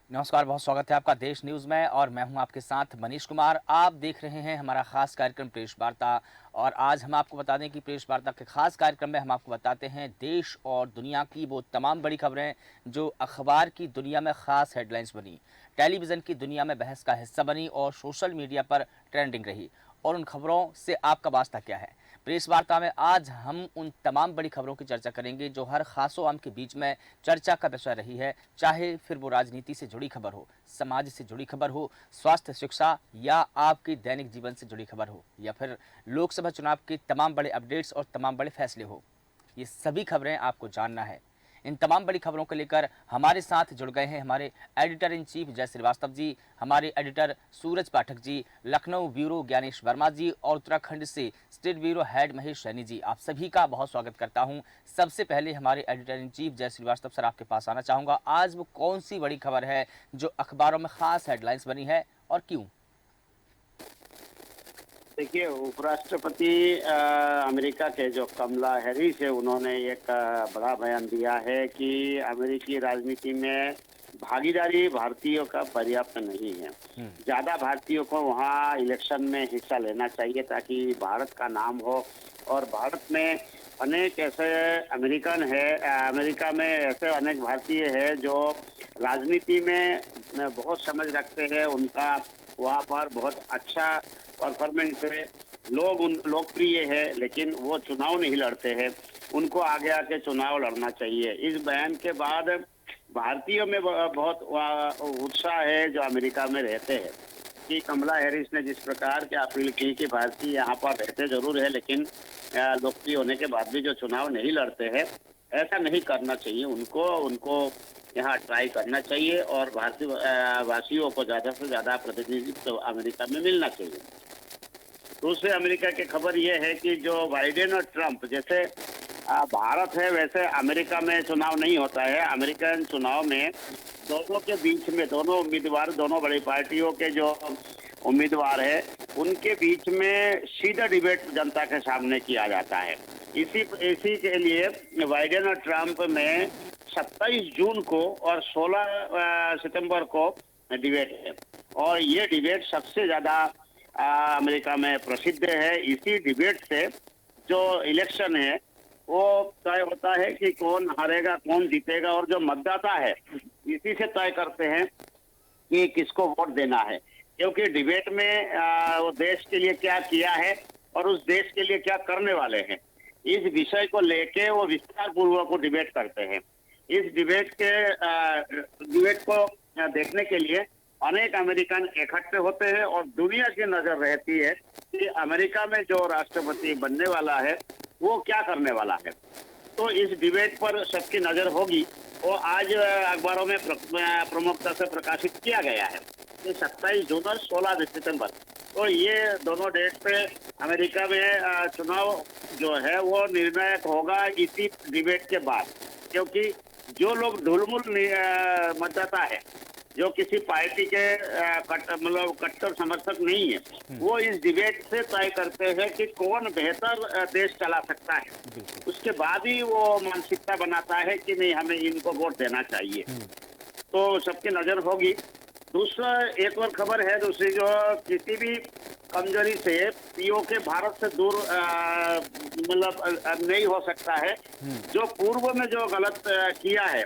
नमस्कार, बहुत स्वागत है आपका देश न्यूज़ में और मैं हूं आपके साथ मनीष कुमार। आप देख रहे हैं हमारा खास कार्यक्रम प्रेस वार्ता और आज हम आपको बता दें कि प्रेस वार्ता के खास कार्यक्रम में हम आपको बताते हैं देश और दुनिया की वो तमाम बड़ी खबरें जो अखबार की दुनिया में खास हेडलाइंस बनी, टेलीविज़न की दुनिया में बहस का हिस्सा बनी और सोशल मीडिया पर ट्रेंडिंग रही। और उन खबरों से आपका वास्ता क्या है? प्रेस वार्ता में आज हम उन तमाम बड़ी खबरों की चर्चा करेंगे जो हर खासो आम के बीच में चर्चा का विषय रही है, चाहे फिर वो राजनीति से जुड़ी खबर हो, समाज से जुड़ी खबर हो, स्वास्थ्य, शिक्षा या आपके दैनिक जीवन से जुड़ी खबर हो या फिर लोकसभा चुनाव के तमाम बड़े अपडेट्स और तमाम बड़े फैसले हो। ये सभी खबरें आपको जानना है। इन तमाम बड़ी खबरों को लेकर हमारे साथ जुड़ गए हैं हमारे एडिटर इन चीफ जय श्रीवास्तव जी, हमारे एडिटर सूरज पाठक जी, लखनऊ ब्यूरो ज्ञानेश वर्मा जी और उत्तराखंड से state bureau head Mahesh Saini ji. आप सभी का बहुत स्वागत करता हूं। सबसे पहले हमारे एडिटर इन चीफ जय श्रीवास्तव सर, आपके पास आना चाहूंगा। आज वो कौन सी बड़ी खबर है जो अखबारों में खास हेडलाइंस बनी है और क्यों? देखिए, उपराष्ट्रपति अमेरिका के जो कमला हैरिस है, उन्होंने एक बड़ा बयान दिया है कि अमेरिकी राजनीति में भागीदारी भारतीयों का पर्याप्त नहीं है। ज्यादा भारतीयों को वहाँ इलेक्शन में हिस्सा लेना चाहिए ताकि भारत का नाम हो। और भारत में अनेक ऐसे अमेरिका में ऐसे अनेक भारतीय हैं जो राजनीति में बहुत समझ रखते हैं। उनका वहाँ पर बहुत अच्छा परफॉर्मेंस है, लोकप्रिय है, लेकिन वो चुनाव नहीं लड़ते हैं। उनको आगे आके चुनाव लड़ना चाहिए। इस बयान के बाद भारतीयों में बहुत उत्साह है जो अमेरिका में रहते हैं कि कमला हैरिस ने जिस प्रकार की अपील की कि भारतीय यहाँ पर रहते जरूर है, लेकिन लोकप्रिय होने के बाद भी जो चुनाव नहीं लड़ते हैं, ऐसा नहीं करना चाहिए। उनको उनको यहाँ ट्राई करना चाहिए और भारतीय वासियों को ज्यादा से ज्यादा प्रतिनिधित्व अमेरिका में मिलना चाहिए। दूसरे अमेरिका की खबर यह है कि जो बाइडेन और ट्रंप जैसे भारत है, वैसे अमेरिका में चुनाव नहीं होता है। अमेरिकन चुनाव में दोनों के बीच में दोनों उम्मीदवार, दोनों बड़ी पार्टियों के जो उम्मीदवार है, उनके बीच में सीधा डिबेट जनता के सामने किया जाता है। इसी के लिए बाइडेन और ट्रंप में 27 जून को और 16 सितंबर को डिबेट है और ये डिबेट सबसे ज्यादा अमेरिका में प्रसिद्ध है। इसी डिबेट से जो इलेक्शन है वो तय होता है कि कौन हारेगा, कौन जीतेगा, और जो मतदाता है इसी से तय करते हैं कि किसको वोट देना है। क्योंकि डिबेट में वो देश के लिए क्या किया है और उस देश के लिए क्या करने वाले हैं, इस विषय को लेके वो विस्तार पूर्वक डिबेट करते हैं। इस डिबेट को देखने के लिए अनेक अमेरिकन इकट्ठे होते हैं और दुनिया की नजर रहती है कि अमेरिका में जो राष्ट्रपति बनने वाला है वो क्या करने वाला है। तो इस डिबेट पर सबकी नजर होगी। वो आज अखबारों में प्रमुखता से प्रकाशित किया गया है कि 27 जून और 16 सितंबर, तो ये दोनों डेट पे अमेरिका में चुनाव जो है वो निर्णायक होगा इसी डिबेट के बाद। क्योंकि जो लोग ढुलमुल मतदाता है, जो किसी पार्टी के कट्टर समर्थक नहीं है, वो इस डिबेट से तय करते हैं कि कौन बेहतर देश चला सकता है। उसके बाद ही वो मानसिकता बनाता है कि नहीं, हमें इनको वोट देना चाहिए। तो सबकी नजर होगी। दूसरा एक और खबर है, दूसरी जो किसी भी कमजोरी से पीओके भारत से दूर नहीं हो सकता है। जो पूर्व में जो गलत किया है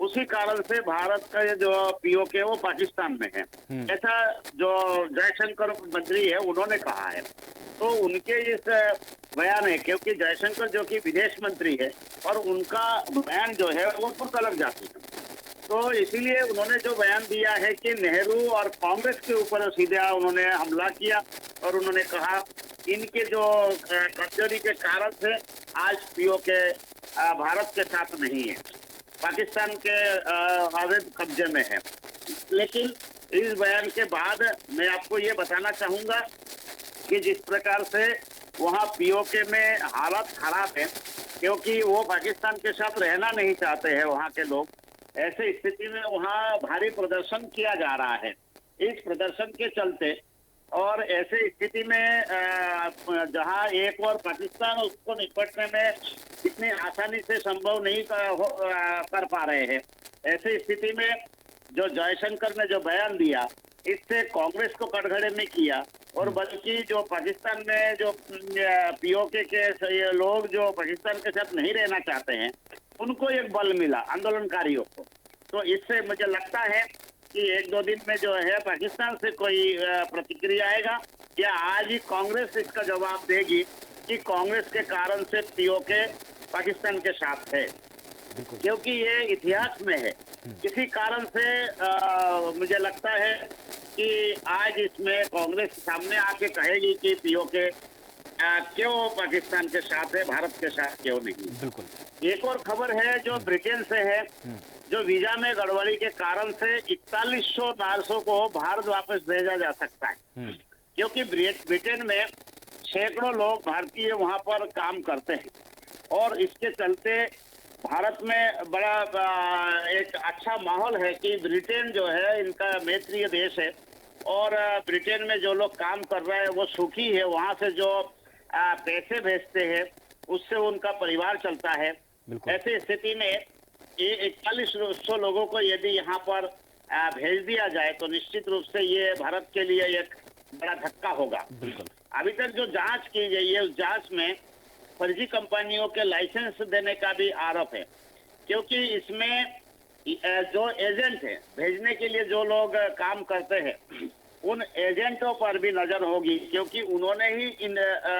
उसी कारण से भारत का ये जो पीओके वो पाकिस्तान में है, ऐसा जो जयशंकर मंत्री है उन्होंने कहा है। तो उनके इस बयान है, क्योंकि जयशंकर जो कि विदेश मंत्री है और उनका बयान जो है वो खुद अलग जाती है। तो इसीलिए उन्होंने जो बयान दिया है कि नेहरू और कांग्रेस के ऊपर सीधा उन्होंने हमला किया और उन्होंने कहा इनके जो कमजोरी के कारण से आज पीओके भारत के साथ नहीं है, पाकिस्तान के अवैध कब्जे में है। लेकिन इस बयान के बाद मैं आपको ये बताना चाहूंगा कि जिस प्रकार से वहाँ पीओके में हालत खराब है, क्योंकि वो पाकिस्तान के साथ रहना नहीं चाहते हैं वहाँ के लोग। ऐसे स्थिति में वहाँ भारी प्रदर्शन किया जा रहा है। इस प्रदर्शन के चलते और ऐसे स्थिति में जहां एक और पाकिस्तान उसको निपटने में इतनी आसानी से संभव नहीं कर पा रहे हैं, ऐसे स्थिति में जो जयशंकर ने जो बयान दिया, इससे कांग्रेस को कटघरे में किया, और बल्कि जो पाकिस्तान में जो पीओके के ये लोग जो पाकिस्तान के साथ नहीं रहना चाहते हैं, उनको एक बल मिला, आंदोलनकारियों को। तो इससे मुझे लगता है कि एक दो दिन में जो है पाकिस्तान से कोई प्रतिक्रिया आएगा, या आज ही कांग्रेस इसका जवाब देगी कि कांग्रेस के कारण से पीओके पाकिस्तान के साथ है, क्योंकि ये इतिहास में है। किसी कारण से मुझे लगता है कि आज इसमें कांग्रेस सामने आके कहेगी कि पीओके क्यों पाकिस्तान के साथ है, भारत के साथ क्यों नहीं। बिल्कुल। एक और खबर है जो ब्रिटेन से है, जो वीजा में गड़बड़ी के कारण से 4100 नार्सों को भारत वापस भेजा जा सकता है, क्योंकि ब्रिटेन में सैकड़ों लोग भारतीय वहां पर काम करते हैं, और इसके चलते भारत में बड़ा एक अच्छा माहौल है कि ब्रिटेन जो है इनका मैत्रीय देश है, और ब्रिटेन में जो लोग काम कर रहे हैं वो सुखी है, वहां से जो पैसे भेजते हैं उससे उनका परिवार चलता है। ऐसी स्थिति में ये 4100 लोगों को यदि यहाँ पर भेज दिया जाए तो निश्चित रूप से ये भारत के लिए एक बड़ा धक्का होगा। अभी तक जो जांच की गई है, उस जांच में फर्जी कंपनियों के लाइसेंस देने का भी आरोप है, क्योंकि इसमें जो एजेंट है, भेजने के लिए जो लोग काम करते हैं, उन एजेंटों पर भी नजर होगी, क्योंकि उन्होंने ही इन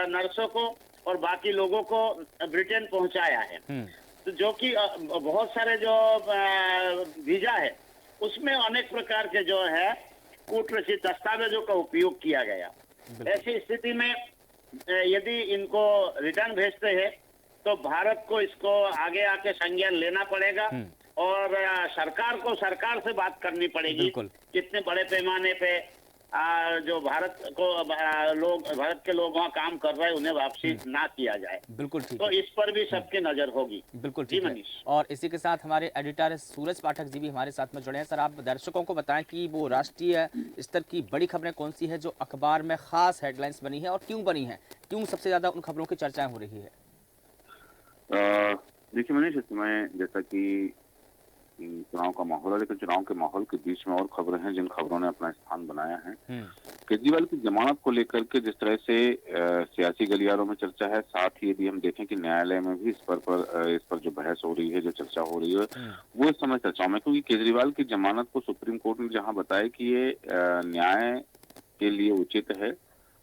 नर्सों को और बाकी लोगों को ब्रिटेन पहुंचाया है। तो जो कि बहुत सारे जो वीजा है उसमें अनेक प्रकार के जो है कूटनीतिक दस्तावेजों का उपयोग किया गया। ऐसी स्थिति में यदि इनको रिटर्न भेजते हैं तो भारत को इसको आगे आके संज्ञान लेना पड़ेगा, और सरकार से बात करनी पड़ेगी कितने बड़े पैमाने पे जो भारत के लोग वहाँ काम कर रहे हैं उन्हें वापसी ना किया जाए। बिल्कुल ठीक। तो इस पर भी सबकी नजर होगी। बिल्कुल ठीक है। और इसी के साथ हमारे एडिटर सूरज पाठक जी भी हमारे साथ में जुड़े हैं। सर, आप दर्शकों को बताएं कि वो राष्ट्रीय स्तर की बड़ी खबरें कौन सी है जो अखबार में खास हेडलाइंस बनी है, और क्यों बनी है, क्यों सबसे ज्यादा उन खबरों की चर्चाएं हो रही है? देखिए मनीष, इसमें जैसा कि चुनाव का माहौल है, लेकिन चुनाव के माहौल के बीच में और खबरें हैं जिन खबरों ने अपना स्थान बनाया है। केजरीवाल की जमानत को लेकर के जिस तरह से सियासी गलियारों में चर्चा है, साथ ही यदि हम देखें कि न्यायालय में भी इस पर जो बहस हो रही है, जो चर्चा हो रही है, वो इस समय चर्चाओं में, क्योंकि केजरीवाल की जमानत को सुप्रीम कोर्ट ने जहां बताया कि ये न्याय के लिए उचित है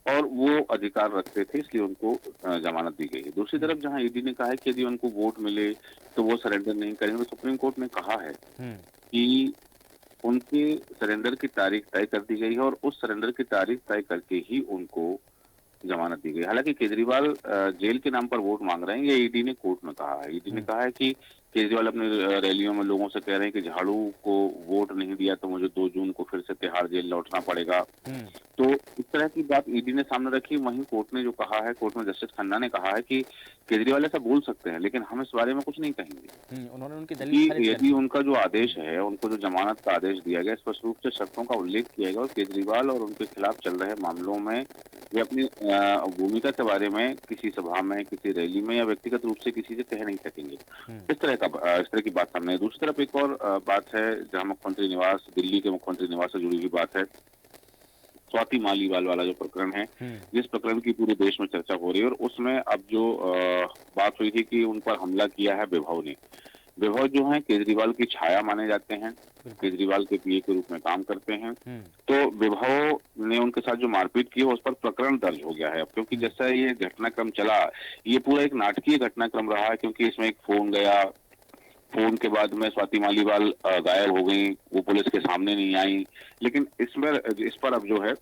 और वो अधिकार रखते थे, इसलिए उनको जमानत दी गई है। दूसरी तरफ जहां ईडी ने कहा है कि यदि उनको वोट मिले तो वो सरेंडर नहीं करेंगे, तो सुप्रीम कोर्ट ने कहा है कि उनके सरेंडर की तारीख तय कर दी गई है, और उस सरेंडर की तारीख तय करके ही उनको जमानत दी गई। हालांकि केजरीवाल जेल के नाम पर वोट मांग रहे हैं, ये ईडी ने कोर्ट में कहा है। ईडी ने कहा है कि केजरीवाल अपनी रैलियों में लोगों से कह रहे हैं कि झाड़ू को वोट नहीं दिया तो मुझे 2 जून को फिर से तिहाड़ जेल लौटना पड़ेगा। तो इस तरह की बात ईडी ने सामने रखी। वहीं कोर्ट ने जो कहा है, कोर्ट में जस्टिस खन्ना ने कहा है कि केजरीवाल ऐसा बोल सकते हैं, लेकिन हम इस बारे में कुछ नहीं कहेंगे। उन्होंने उनकी दलील यदि उनका जो आदेश है, उनको जो जमानत का आदेश दिया गया, स्पष्ट रूप से शर्तों का उल्लेख किया गया, और केजरीवाल और उनके खिलाफ चल रहे मामलों में वे अपनी भूमिका के बारे में किसी सभा में, किसी रैली में या व्यक्तिगत रूप से किसी से कह नहीं सकेंगे। इस तरह की बात सामने है। दूसरी तरफ एक और बात है जहां मुख्यमंत्री निवास, दिल्ली के मुख्यमंत्री निवास से जुड़ी हुई बात है, स्वाति मालीवाल वाला जो प्रकरण है, जिस प्रकरण की पूरे देश में चर्चा हो रही है। और उसमें अब जो बात हुई थी कि उन पर हमला किया है विभव ने। विभव जो है केजरीवाल की छाया माने जाते हैं, केजरीवाल के पीए के रूप में काम करते हैं। तो विभव ने उनके साथ जो मारपीट की है उस पर प्रकरण दर्ज हो गया है। क्योंकि जैसा ये घटनाक्रम चला, ये पूरा एक नाटकीय घटनाक्रम रहा है, क्योंकि इसमें एक फोन गया, फोन के बाद में स्वाति मालीवाल गायब हो गई, वो पुलिस के सामने नहीं आई। लेकिन इस पर अब जो है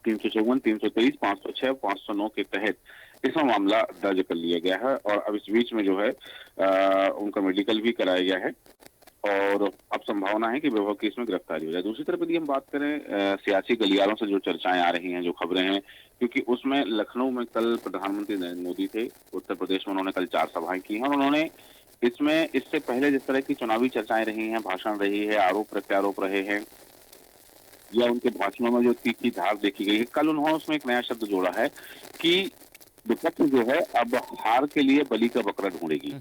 354, 323, 506, 509 के तहत इसमें मामला दर्ज कर लिया गया है, और अब इस बीच में जो है उनका मेडिकल भी कराया गया है, और अब संभावना है कि विभव की इसमें गिरफ्तारी हो जाए। दूसरी तरफ यदि हम बात करें सियासी गलियारों से जो चर्चाएं आ रही हैं, जो खबरें हैं, क्योंकि उसमें लखनऊ में कल प्रधानमंत्री नरेंद्र मोदी थे, उत्तर प्रदेश में उन्होंने कल 4 सभाएं की हैं, और उन्होंने इससे पहले जिस तरह की चुनावी चर्चाएं रही हैं, भाषण रही है, आरोप प्रत्यारोप रहे हैं, या उनके भाषणों में जो तीखी धार देखी गई है, कल उन्होंने उसमें एक नया शब्द जोड़ा है कि विपक्ष जो है अब हार के लिए बलि का बकरा ढूंढेगी।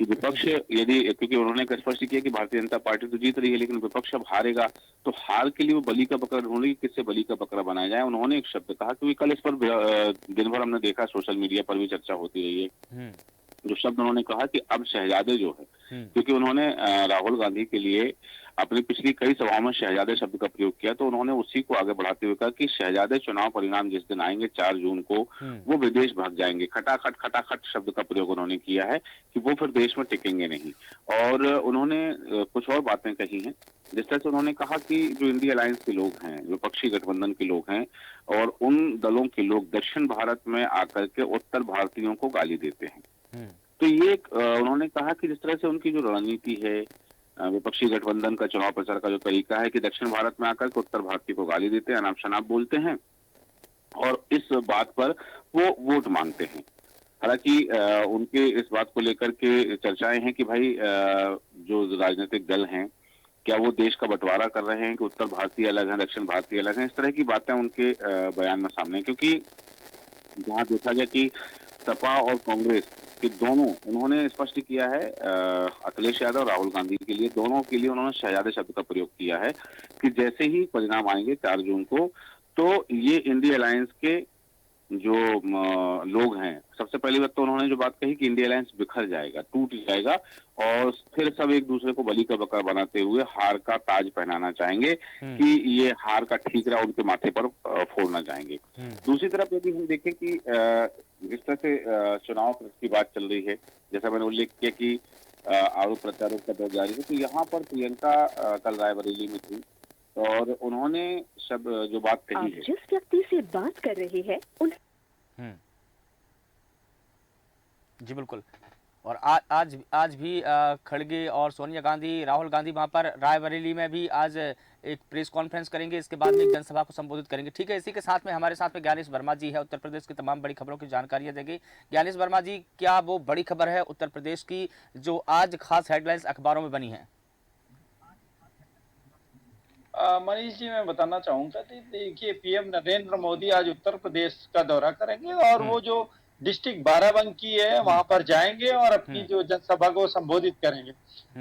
कि विपक्ष यदि, क्योंकि उन्होंने स्पष्ट किया कि भारतीय जनता पार्टी तो जीत रही है लेकिन विपक्ष अब हारेगा, तो हार के लिए वो बलि का बकरा ढूंढ रही, किससे बलि का बकरा बनाया जाए। उन्होंने एक शब्द कहा, क्योंकि कल इस पर दिन भर हमने देखा, सोशल मीडिया पर भी चर्चा होती रही है। जो शब्द उन्होंने कहा कि अब शहजादे जो है, क्योंकि उन्होंने राहुल गांधी के लिए अपनी पिछली कई सभाओं में शहजादे शब्द का प्रयोग किया, तो उन्होंने उसी को आगे बढ़ाते हुए कहा कि शहजादे चुनाव परिणाम जिस दिन आएंगे 4 जून को, वो विदेश भाग जाएंगे। खटाखट खटाखट शब्द का प्रयोग उन्होंने किया है कि वो फिर देश में टिकेंगे नहीं। और उन्होंने कुछ और बातें कही हैं, जिस तरह से उन्होंने कहा कि जो इंडिया अलायंस के लोग हैं, विपक्षी गठबंधन के लोग हैं, और उन दलों के लोग दक्षिण भारत में आकर के उत्तर भारतीयों को गाली देते हैं। तो ये उन्होंने कहा कि जिस तरह से उनकी जो रणनीति है, विपक्षी गठबंधन का चुनाव प्रचार का जो तरीका है कि दक्षिण भारत में आकर के उत्तर भारतीय को गाली देते हैं, अनाप शनाप बोलते हैं, और इस बात पर वो वोट मांगते हैं। हालांकि उनके इस बात को लेकर के चर्चाएं हैं कि भाई जो राजनीतिक दल हैं, क्या वो देश का बंटवारा कर रहे हैं कि उत्तर भारतीय अलग है, दक्षिण भारतीय अलग है। इस तरह की बातें उनके बयान में सामने हैं, क्योंकि जहां देखा जाए कि सपा और कांग्रेस के दोनों, उन्होंने स्पष्ट किया है, अखिलेश यादव, राहुल गांधी के लिए, दोनों के लिए उन्होंने शहजादे शब्द का प्रयोग किया है कि जैसे ही परिणाम आएंगे 4 जून को, तो ये इंडिया अलायंस के जो लोग हैं, सबसे पहली बात तो उन्होंने जो बात कही कि इंडिया अलायंस बिखर जाएगा, टूट जाएगा, और फिर सब एक दूसरे को बलि का बकरा बनाते हुए हार का ताज पहनाना चाहेंगे कि ये हार का ठीकरा उनके माथे पर फोड़ना चाहेंगे। दूसरी तरफ यदि हम देखें कि जिस तरह से चुनाव की बात चल रही है, जैसा मैंने उल्लेख किया कि आरोप प्रत्यारोप का दौर जारी है, तो यहाँ पर प्रियंका कल रायबरेली में थी और उन्होंने सब जो बात कही है, जिस व्यक्ति से बात कर रहे हैं उन जी बिल्कुल। और आज भी खड़गे और सोनिया गांधी, राहुल गांधी वहां पर रायबरेली में भी आज एक प्रेस कॉन्फ्रेंस करेंगे, इसके बाद में एक जनसभा को संबोधित करेंगे। ठीक है, इसी के साथ में हमारे साथ में ज्ञानेश वर्मा जी है, उत्तर प्रदेश की तमाम बड़ी खबरों की जानकारियां देंगे। ज्ञानेश वर्मा जी, क्या वो बड़ी खबर है उत्तर प्रदेश की जो आज खास हेडलाइंस अखबारों में बनी है? मनीष जी, मैं बताना चाहूंगा कि देखिए, पीएम नरेंद्र मोदी आज उत्तर प्रदेश का दौरा करेंगे और वो जो डिस्ट्रिक्ट बाराबंकी है वहां पर जाएंगे और अपनी जो जनसभा को संबोधित करेंगे।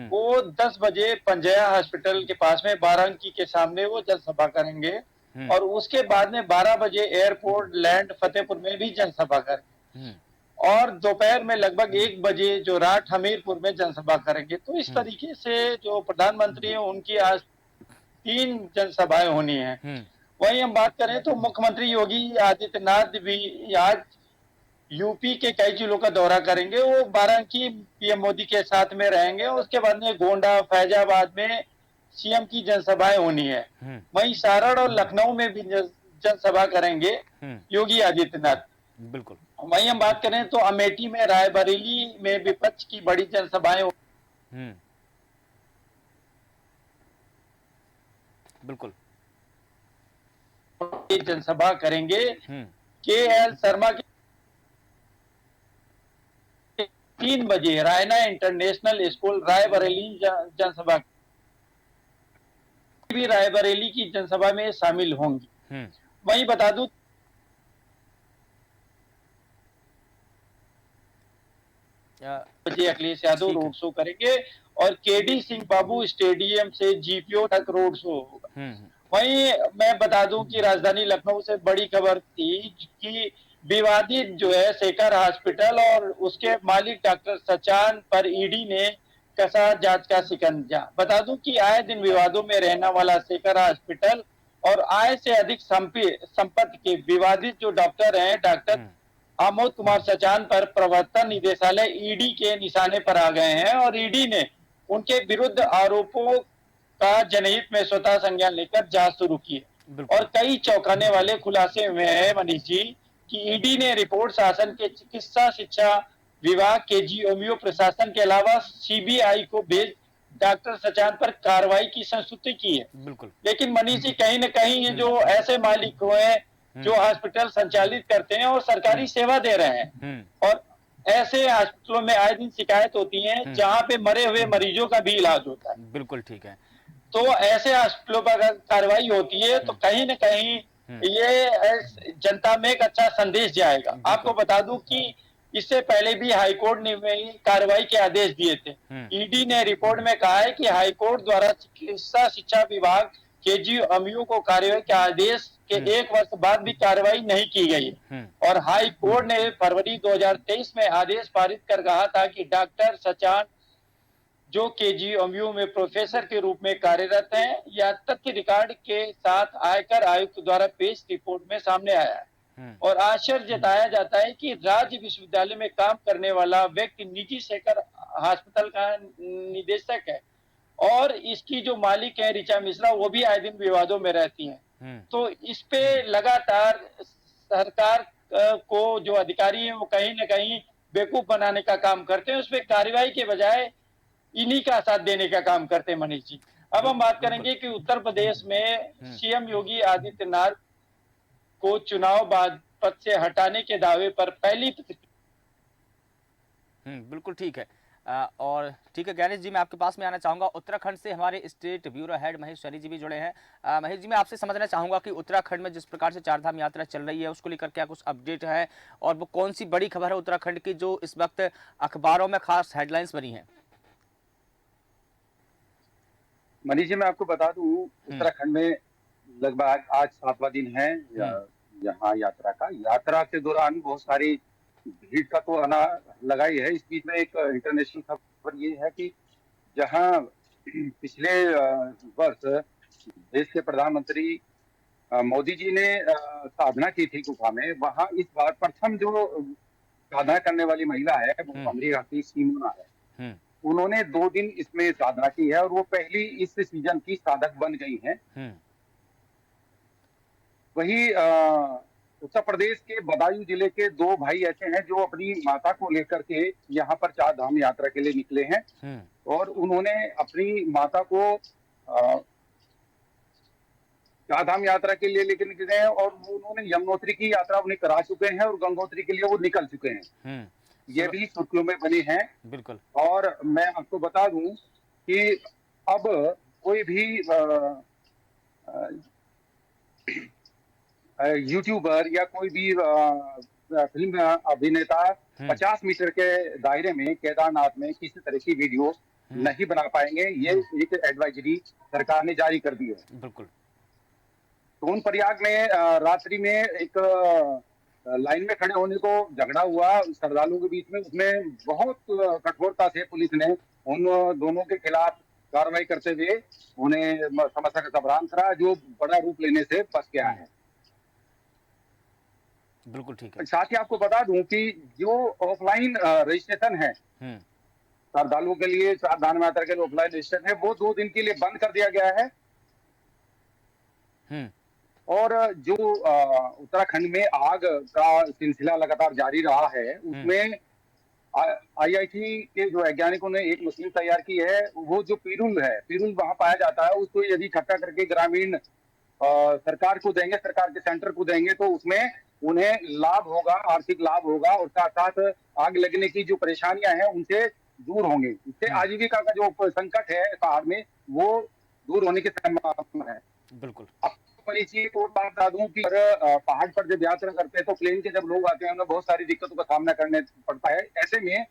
वो 10 बजे पंजया हॉस्पिटल के पास में बाराबंकी के सामने वो जनसभा करेंगे और उसके बाद में 12 बजे एयरपोर्ट लैंड फतेहपुर में भी जनसभा करेंगे और दोपहर में लगभग 1 बजे जो राठ हमीरपुर में जनसभा करेंगे। तो इस तरीके से जो प्रधानमंत्री है उनकी आज 3 जनसभाएं होनी है। वहीं हम बात करें तो मुख्यमंत्री योगी आदित्यनाथ भी आज यूपी के कई जिलों का दौरा करेंगे। वो बाराबंकी पीएम मोदी के साथ में रहेंगे और उसके बाद में गोंडा, फैजाबाद में सीएम की जनसभाएं होनी है। वहीं सारण और लखनऊ में भी जनसभा करेंगे योगी आदित्यनाथ। बिल्कुल। वहीं हम बात करें तो अमेठी में, रायबरेली में विपक्ष की बड़ी जनसभाएं बिल्कुल जनसभा करेंगे। के.एल. शर्मा के 3 बजे रायना इंटरनेशनल स्कूल रायबरेली जनसभा भी रायबरेली की जनसभा में शामिल होंगी। वहीं बता दूं बजे अखिलेश यादव रोड शो करेंगे और केडी सिंह बाबू स्टेडियम से जीपीओ तक रोड शो होगा। वहीं मैं बता दूं कि राजधानी लखनऊ से बड़ी खबर थी कि विवादित जो है शेखर हॉस्पिटल और उसके मालिक डॉक्टर सचान पर ईडी ने कसा जांच का शिकंजा। बता दूं कि आए दिन विवादों में रहने वाला शेखर हॉस्पिटल और आय से अधिक संपत्ति के विवादित जो डॉक्टर हैं, डॉक्टर आमोद कुमार सचान पर प्रवर्तन निदेशालय ईडी के निशाने पर आ गए हैं और ईडी ने उनके विरुद्ध आरोपों का जनहित में स्वतः संज्ञान लेकर जांच शुरू की है और कई चौंकाने वाले खुलासे हुए हैं मनीष जी कि ईडी ने रिपोर्ट शासन के चिकित्सा शिक्षा विभाग, केजीएमयू प्रशासन के अलावा सीबीआई को भेज डॉक्टर सचान पर कार्रवाई की संस्तुति की है। बिल्कुल। लेकिन मनीष जी, कहीं न कहीं ये जो ऐसे मालिक हुए हैं जो हॉस्पिटल संचालित करते हैं और सरकारी सेवा दे रहे हैं और ऐसे हॉस्पिटलों में आए दिन शिकायत होती है जहां पे मरे हुए मरीजों का भी इलाज होता है। बिल्कुल ठीक है। तो ऐसे हॉस्पिटलों पर अगर कार्रवाई होती है तो कहीं न कहीं ये जनता में एक अच्छा संदेश जाएगा। आपको बता दूं कि इससे पहले भी हाईकोर्ट ने कार्रवाई के आदेश दिए थे। ईडी ने रिपोर्ट में कहा है कि हाईकोर्ट द्वारा चिकित्सा शिक्षा विभाग केजीएमयू को कार्रवाई के आदेश के 1 वर्ष बाद भी कार्रवाई नहीं की गई और हाई कोर्ट ने फरवरी 2023 में आदेश पारित कर कहा था कि डॉक्टर सचान जो केजीएमयू में प्रोफेसर के रूप में कार्यरत हैं या तथ्य रिकॉर्ड के साथ आयकर आयुक्त द्वारा पेश रिपोर्ट में सामने आया है। और आश्चर्य जताया जाता है कि राज्य विश्वविद्यालय में काम करने वाला व्यक्ति निजी शेखर अस्पताल का निदेशक है और इसकी जो मालिक है ऋचा मिश्रा वो भी आए दिन विवादों में रहती हैं। तो इस पे लगातार सरकार को जो अधिकारी हैं वो कहीं ना कहीं बेवकूफ बनाने का काम करते हैं, उस पर कार्रवाई के बजाय इन्हीं का साथ देने का काम करते हैं। मनीष जी, अब हम बात करेंगे कि उत्तर प्रदेश में सीएम योगी आदित्यनाथ को चुनाव बाद पद से हटाने के दावे पर पहली बिल्कुल ठीक है। और ठीक है ज्ञानेश जी, मैं आपके पास में आना चाहूंगा। उत्तराखंड से हमारे state bureau head Mahesh Saini ji भी जुड़े हैं। महेश जी, मैं आपसे समझना चाहूंगा कि उत्तराखंड में जिस प्रकार से चारधाम यात्रा चल रही है उसको लेकर क्या कुछ अपडेट है और वो कौन सी बड़ी खबर है उत्तराखंड की जो इस वक्त अखबारों में खास हेडलाइंस बनी है? मनीष जी, मैं आपको बता दूं उत्तराखंड में लगभग आज 7वां दिन है यहाँ यात्रा के दौरान बहुत सारी भीड़ का तो आना लगा ही है। इस बीच में एक इंटरनेशनल खबर ये है कि जहां पिछले वर्ष देश के प्रधानमंत्री मोदी जी ने साधना की थी गुफा में, वहां इस बार प्रथम जो साधना करने वाली महिला है वो अमेरिका की सिमोना है। उन्होंने 2 दिन इसमें साधना की है और वो पहली इस सीजन की साधक बन गई हैं। वही उत्तर प्रदेश के बदायूं जिले के 2 भाई ऐसे हैं जो अपनी माता को लेकर के यहाँ पर 4 धाम यात्रा के लिए निकले हैं और उन्होंने अपनी माता को 4 धाम यात्रा के लिए लेकर निकले हैं और उन्होंने यमुनोत्री की यात्रा उन्हें करा चुके हैं और गंगोत्री के लिए वो निकल चुके हैं। ये भी सुर्खियों में बने हैं। बिल्कुल। और मैं आपको बता दूं कि अब कोई भी यूट्यूबर या कोई भी फिल्म अभिनेता 50 मीटर के दायरे में केदारनाथ में किसी तरह की वीडियो नहीं बना पाएंगे। ये एक एडवाइजरी सरकार ने जारी कर दी है। बिल्कुल। सोनप्रयाग में रात्रि में एक लाइन में खड़े होने को झगड़ा हुआ श्रद्धालुओं के बीच में, उसमें बहुत कठोरता से पुलिस ने उन दोनों के खिलाफ कार्रवाई करते हुए उन्हें समस्या का समाधान करा जो बड़ा रूप लेने से बच गया है। बिल्कुल ठीक है। साथ ही आपको बता दूं कि जो ऑफलाइन रजिस्ट्रेशन है श्रद्धालुओं के लिए, 4 धाम यात्रा के लिए ऑफलाइन रजिस्ट्रेशन है वो 2 दिन के लिए बंद कर दिया गया है। और जो उत्तराखंड में आग का सिलसिला लगातार जारी रहा है उसमें आईआईटी के जो वैज्ञानिकों ने एक मशीन तैयार की है। वो जो पीरुल वहां पाया जाता है उसको यदि इकट्ठा करके ग्रामीण सरकार को देंगे, सरकार के सेंटर को देंगे तो उसमें उन्हें लाभ होगा, आर्थिक लाभ होगा और साथ साथ आग लगने की जो परेशानियां हैं उनसे दूर होंगे। इससे आजीविका का जो संकट है पहाड़ में वो दूर होने की संभावना है। बिल्कुल। को बता दूं कि पहाड़ पर जब यात्रा करते हैं तो प्लेन के जब लोग आते हैं उन्हें बहुत सारी दिक्कतों का सामना करने पड़ता है। ऐसे में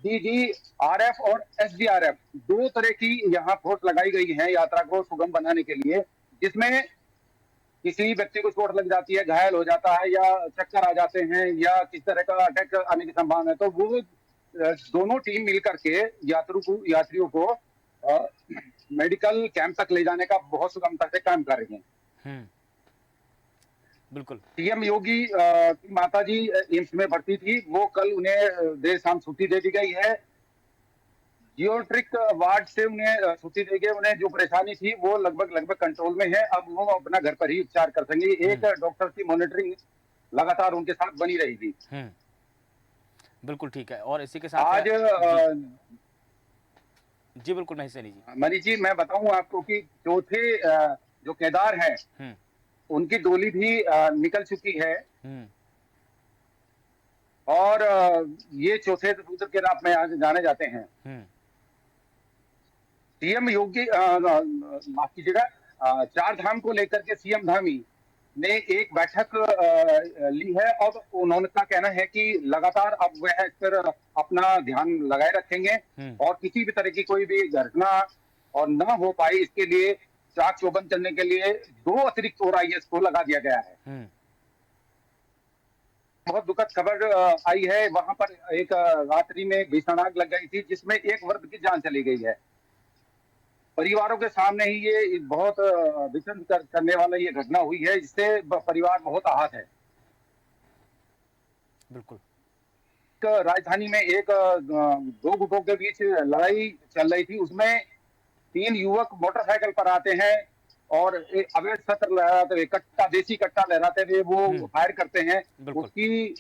डीजीआरएफ और एसडीआरएफ 2 तरह की यहाँ फोर्स लगाई गई है यात्रा को सुगम बनाने के लिए, जिसमें किसी व्यक्ति को चोट लग जाती है, घायल हो जाता है या चक्कर आ जाते हैं या किस तरह का अटैक आने की संभावना है तो वो दोनों टीम मिलकर के यात्रियों को मेडिकल कैंप तक ले जाने का बहुत सुगमता से काम कर रही हैं। बिल्कुल। सीएम योगी की माता जी एम्स में भर्ती थी, वो कल उन्हें देर शाम छुट्टी दे दी गई है। जियोट्रिक वार्ड से उन्हें छुट्टी दी गई। उन्हें जो परेशानी थी वो लगभग कंट्रोल में है। अब वो अपना घर पर ही उपचार कर सकेंगे। एक डॉक्टर की मॉनिटरिंग लगातार उनके साथ बनी रहेगी। बिल्कुल ठीक है। और इसी के साथ आज जी बिल्कुल महेश सैनी जी। मनीष जी, मैं बताऊं आपको कि चौथे जो केदार हैं उनकी डोली भी निकल चुकी है और ये चौथे रुद्र के नाम में आज जाने जाते हैं। सीएम योगी माफ कीजिएगा 4 धाम को लेकर के सीएम धामी ने एक बैठक ली है और उन्होंने का कहना है कि लगातार अब वह इस पर अपना ध्यान लगाए रखेंगे और किसी भी तरह की कोई भी घटना और न हो पाए इसके लिए चाक चौबंद चलने के लिए 2 अतिरिक्त और आईएएस को लगा दिया गया है। बहुत दुखद खबर आई है, वहां पर एक रात्रि में भीषण आग लग गई थी जिसमें एक वर्ग की जान चली गई है। परिवारों के सामने ही ये बहुत विचलित करने वाला ये घटना हुई है, जिससे परिवार बहुत आहत है। बिल्कुल। राजधानी में एक 2 गुटों के बीच लड़ाई चल रही थी, उसमें 3 युवक मोटरसाइकिल पर आते हैं और अवैध शस्त्र लहराते हुए देसी कट्टा लहराते हुए वो फायर करते हैं। उसकी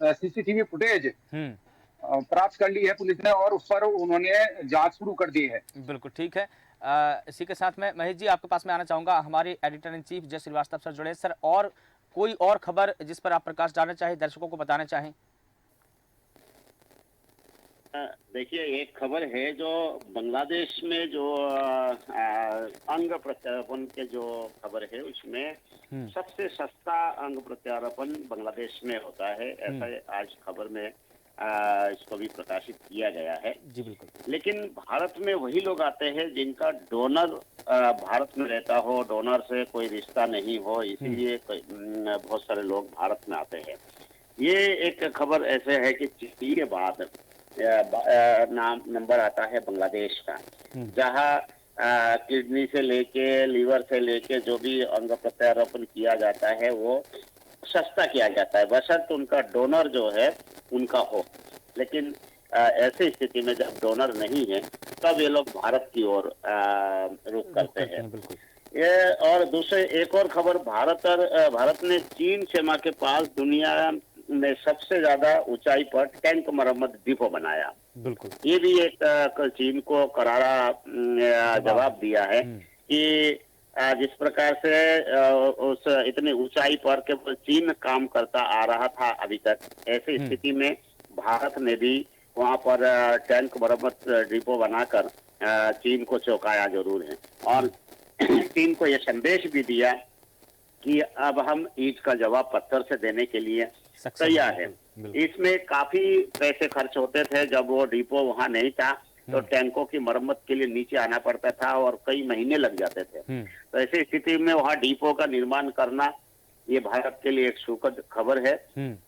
सीसीटीवी फुटेज प्राप्त कर ली है पुलिस ने और उस पर उन्होंने जांच शुरू कर दी है। बिल्कुल ठीक है। इसी के साथ में महेश जी आपके पास में आना चाहूंगा, हमारे एडिटर इन चीफ जय श्रीवास्तव सर जुड़े। सर, और कोई और खबर जिस पर आप प्रकाश डालना चाहें, दर्शकों को बताना चाहें? देखिए, एक खबर है जो बांग्लादेश में जो अंग प्रत्यारोपण के जो खबर है उसमें सबसे सस्ता अंग प्रत्यारोपण बांग्लादेश में होता है, ऐसा आज खबर में इसको भी प्रकाशित किया गया है। जी बिल्कुल। लेकिन भारत में वही लोग आते हैं जिनका डोनर भारत में रहता हो, डोनर से कोई रिश्ता नहीं हो, इसीलिए बहुत सारे लोग भारत में आते हैं। ये एक खबर ऐसे है कि चिली के बाद नंबर आता है बांग्लादेश का, जहां किडनी से लेके लीवर से लेके जो भी अंग प्रत्यारोपण किया जाता है वो सस्ता किया जाता है, बशर्ते उनका डोनर जो है उनका हो। लेकिन ऐसी स्थिति में जब डोनर नहीं है तब ये लोग भारत की ओर रुख करते हैं। ये और दूसरे एक और खबर, भारत ने चीन सीमा के पास दुनिया में सबसे ज्यादा ऊंचाई पर टैंक मरम्मत डिपो बनाया। बिल्कुल। ये भी एक चीन को करारा जवाब दिया है कि जिस प्रकार से उस इतनी ऊंचाई पर केवल चीन काम करता आ रहा था अभी तक, ऐसी स्थिति में भारत ने भी वहां पर टैंक मरम्मत डिपो बनाकर चीन को चौंकाया जरूर है और चीन को यह संदेश भी दिया कि अब हम ईंट का जवाब पत्थर से देने के लिए तैयार है। इसमें काफी पैसे खर्च होते थे, जब वो डिपो वहां नहीं था तो टैंकों की मरम्मत के लिए नीचे आना पड़ता था और कई महीने लग जाते थे। तो ऐसी स्थिति में वहां डिपो का निर्माण करना ये भारत के लिए एक सुखद खबर है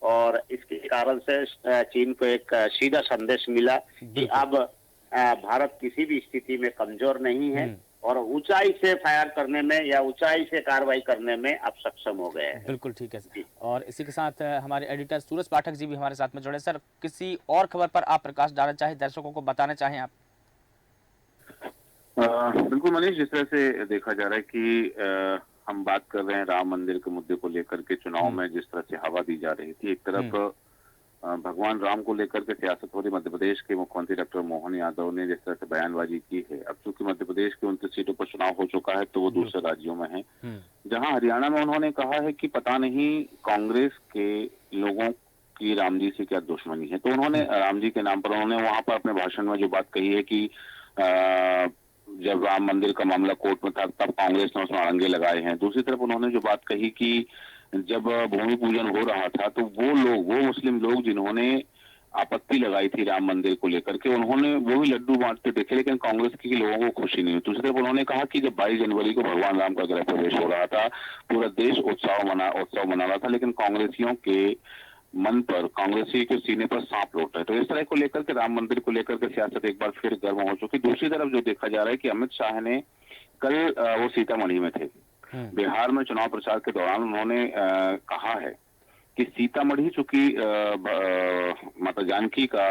और इसके कारण से चीन को एक सीधा संदेश मिला कि अब भारत किसी भी स्थिति में कमजोर नहीं है और ऊंचाई से फायर करने में या ऊंचाई से कार्रवाई करने में अब सक्षम हो गए हैं। बिल्कुल ठीक है। और इसी के साथ हमारे एडिटर सूरज पाठक जी भी हमारे साथ में जुड़े। सर, किसी और खबर पर आप प्रकाश डालना चाहें, दर्शकों को बताना चाहें आप? बिल्कुल मनीष, जिस तरह से देखा जा रहा है कि हम बात कर रहे हैं राम मंदिर के मुद्दे को लेकर के चुनाव में जिस तरह से हवा दी जा रही थी, एक तरफ भगवान राम को लेकर के सियासत हो रही, मध्य प्रदेश के मुख्यमंत्री डॉक्टर मोहन यादव ने जिस तरह से बयानबाजी की है। अब चूंकि मध्य प्रदेश की 29 सीटों पर चुनाव हो चुका है तो वो दूसरे राज्यों में है, जहां हरियाणा में उन्होंने कहा है कि पता नहीं कांग्रेस के लोगों की राम जी से क्या दुश्मनी है। तो उन्होंने राम जी के नाम पर उन्होंने वहां पर अपने भाषण में जो बात कही है कि जब राम मंदिर का मामला कोर्ट में था तब कांग्रेस ने उसमें अड़ंगे लगाए हैं। दूसरी तरफ उन्होंने जो बात कही कि जब भूमि पूजन हो रहा था तो वो मुस्लिम लोग जिन्होंने आपत्ति लगाई थी राम मंदिर को लेकर के, उन्होंने वो भी लड्डू बांटते देखे, लेकिन कांग्रेस के लोगों को खुशी नहीं हुई। दूसरी तरफ उन्होंने कहा कि जब 22 जनवरी को भगवान राम का गृह प्रवेश हो रहा था, पूरा देश उत्सव मना रहा था, लेकिन कांग्रेसियों के मन पर, कांग्रेसी के सीने पर सांप लौट है। तो इस तरह को लेकर के राम मंदिर को लेकर के सियासत एक बार फिर गर्म हो चुकी। दूसरी तरफ जो देखा जा रहा है कि अमित शाह ने कल वो सीतामढ़ी में थे, बिहार में चुनाव प्रचार के दौरान उन्होंने कहा है कि सीतामढ़ी चूंकि माता जानकी का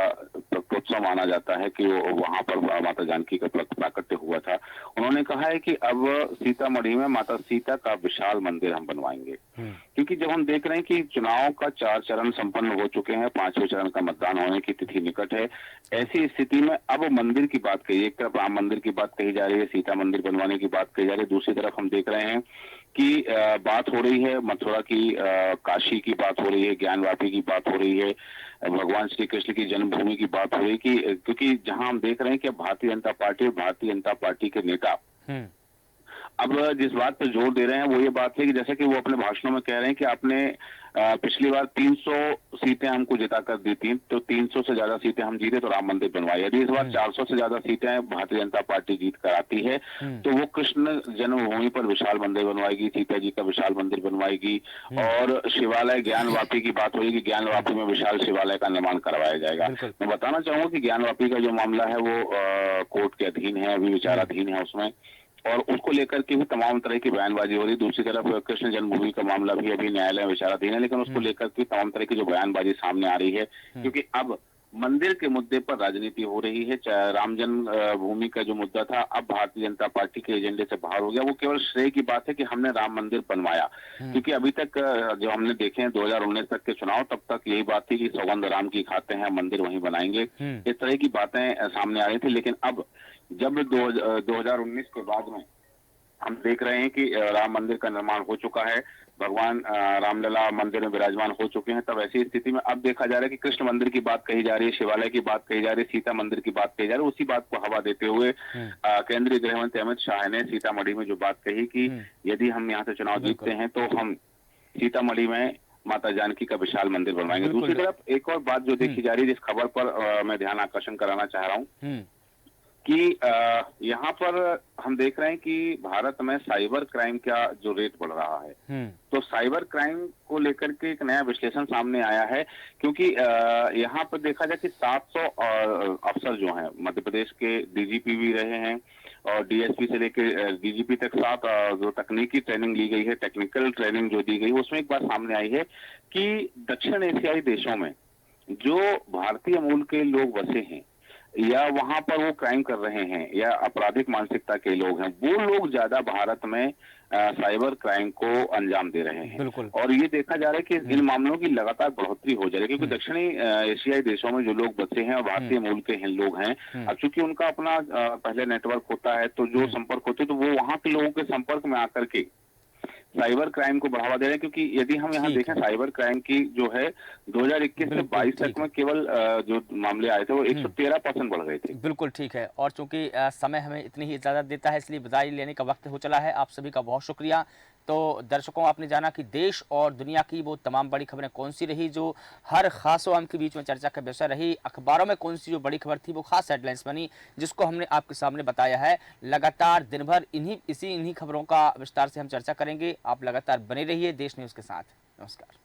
उत्सव माना जाता है कि वहां पर माता जानकी का प्राकट्य हुआ था, उन्होंने कहा है कि अब सीतामढ़ी में माता सीता का विशाल मंदिर हम बनवाएंगे। क्योंकि जब हम देख रहे हैं कि चुनाव का 4 चरण संपन्न हो चुके हैं, 5वें चरण का मतदान होने की तिथि निकट है, ऐसी स्थिति में अब मंदिर की बात कही, एक तरफ राम मंदिर की बात कही जा रही है, सीता मंदिर बनवाने की बात कही जा रही है, दूसरी तरफ हम देख रहे हैं कि बात हो रही है मथुरा की, काशी की बात हो रही है, ज्ञानवापी की बात हो रही है, भगवान श्री कृष्ण की जन्मभूमि की बात हो रही है कि क्योंकि जहां हम देख रहे हैं कि भारतीय जनता पार्टी और भारतीय जनता पार्टी के नेता अब जिस बात पर जोर दे रहे हैं वो ये बात है कि जैसे कि वो अपने भाषणों में कह रहे हैं कि आपने पिछली बार 300 सीटें हमको जिता कर दी थी, तो 300 से ज्यादा सीटें हम जीते तो राम मंदिर बनवाए। यदि इस बार 400 से ज्यादा सीटें भारतीय जनता पार्टी जीत कर आती है तो वो कृष्ण जन्मभूमि पर विशाल मंदिर बनवाएगी, सीता जी का विशाल मंदिर बनवाएगी और शिवालय ज्ञानवापी की बात होगी, ज्ञानवापी में विशाल शिवालय का निर्माण करवाया जाएगा। मैं बताना चाहूंगा कि ज्ञानवापी का जो मामला है वो कोर्ट के अधीन है, अभी विचाराधीन है उसमें, और उसको लेकर के भी तमाम तरह की बयानबाजी हो रही। दूसरी तरफ कृष्ण जन्मभूमि का मामला भी अभी न्यायालय में विचाराधीन है, लेकिन उसको लेकर के तमाम तरह की जो बयानबाजी सामने आ रही है, क्योंकि अब मंदिर के मुद्दे पर राजनीति हो रही है। राम जन्मभूमि का जो मुद्दा था अब भारतीय जनता पार्टी के एजेंडे से बाहर हो गया। वो केवल श्रेय की बात है कि हमने राम मंदिर बनवाया, क्योंकि अभी तक जो हमने देखे हैं 2019 तक के चुनाव, तब तक यही बात थी कि सौगंध राम की खाते हैं, मंदिर वहीं बनाएंगे, इस तरह की बातें सामने आ रही थी। लेकिन अब जब 2019 के बाद में हम देख रहे हैं कि राम मंदिर का निर्माण हो चुका है, भगवान रामलला मंदिर में विराजमान हो चुके हैं, तब ऐसी स्थिति में अब देखा जा रहा है कि कृष्ण मंदिर की बात कही जा रही है, शिवालय की बात कही जा रही है, सीता मंदिर की बात कही जा रही है। उसी बात को हवा देते हुए केंद्रीय गृह मंत्री अमित शाह ने सीतामढ़ी में जो बात कही कि यदि हम यहाँ से चुनाव जीतते हैं तो हम सीतामढ़ी में माता जानकी का विशाल मंदिर बनवाएंगे। दूसरी तरफ एक और बात जो देखी जा रही है, जिस खबर पर मैं ध्यान आकर्षण कराना चाह रहा हूँ कि यहाँ पर हम देख रहे हैं कि भारत में साइबर क्राइम का जो रेट बढ़ रहा है, तो साइबर क्राइम को लेकर के एक नया विश्लेषण सामने आया है, क्योंकि यहाँ पर देखा जाए कि 700 अफसर जो हैं मध्य प्रदेश के डीजीपी भी रहे हैं और डीएसपी से लेकर डीजीपी तक 7 जो तकनीकी ट्रेनिंग ली गई है, टेक्निकल ट्रेनिंग जो दी गई, उसमें एक बात सामने आई है कि दक्षिण एशियाई देशों में जो भारतीय मूल के लोग बसे हैं या वहां पर वो क्राइम कर रहे हैं या आपराधिक मानसिकता के लोग हैं, वो लोग ज्यादा भारत में साइबर क्राइम को अंजाम दे रहे हैं। और ये देखा जा रहा है कि इन मामलों की लगातार बढ़ोतरी हो जा रही है, क्योंकि दक्षिणी एशियाई देशों में जो लोग बसे हैं और भारतीय मूल के हैं लोग हैं, अब चूंकि उनका अपना पहले नेटवर्क होता है, तो जो संपर्क होते हैं तो वो वहां के लोगों के संपर्क में आकर के साइबर क्राइम को बढ़ावा दे रहे हैं। क्योंकि यदि हम यहाँ देखें साइबर क्राइम की जो है 2021 से 22 तक में केवल जो मामले आए थे वो 113% बढ़ गए थे। बिल्कुल ठीक है। और चूंकि समय हमें इतनी ही इजाजत देता है, इसलिए विदाई लेने का वक्त हो चला है। आप सभी का बहुत शुक्रिया। तो दर्शकों, आपने जाना कि देश और दुनिया की वो तमाम बड़ी खबरें कौन सी रही जो हर खास आम के बीच में चर्चा का विषय रही, अखबारों में कौन सी जो बड़ी खबर थी वो खास हेडलाइंस बनी, जिसको हमने आपके सामने बताया है। लगातार दिन भर इन्हीं खबरों का विस्तार से हम चर्चा करेंगे। आप लगातार बने रहिए देश न्यूज़ के साथ। नमस्कार।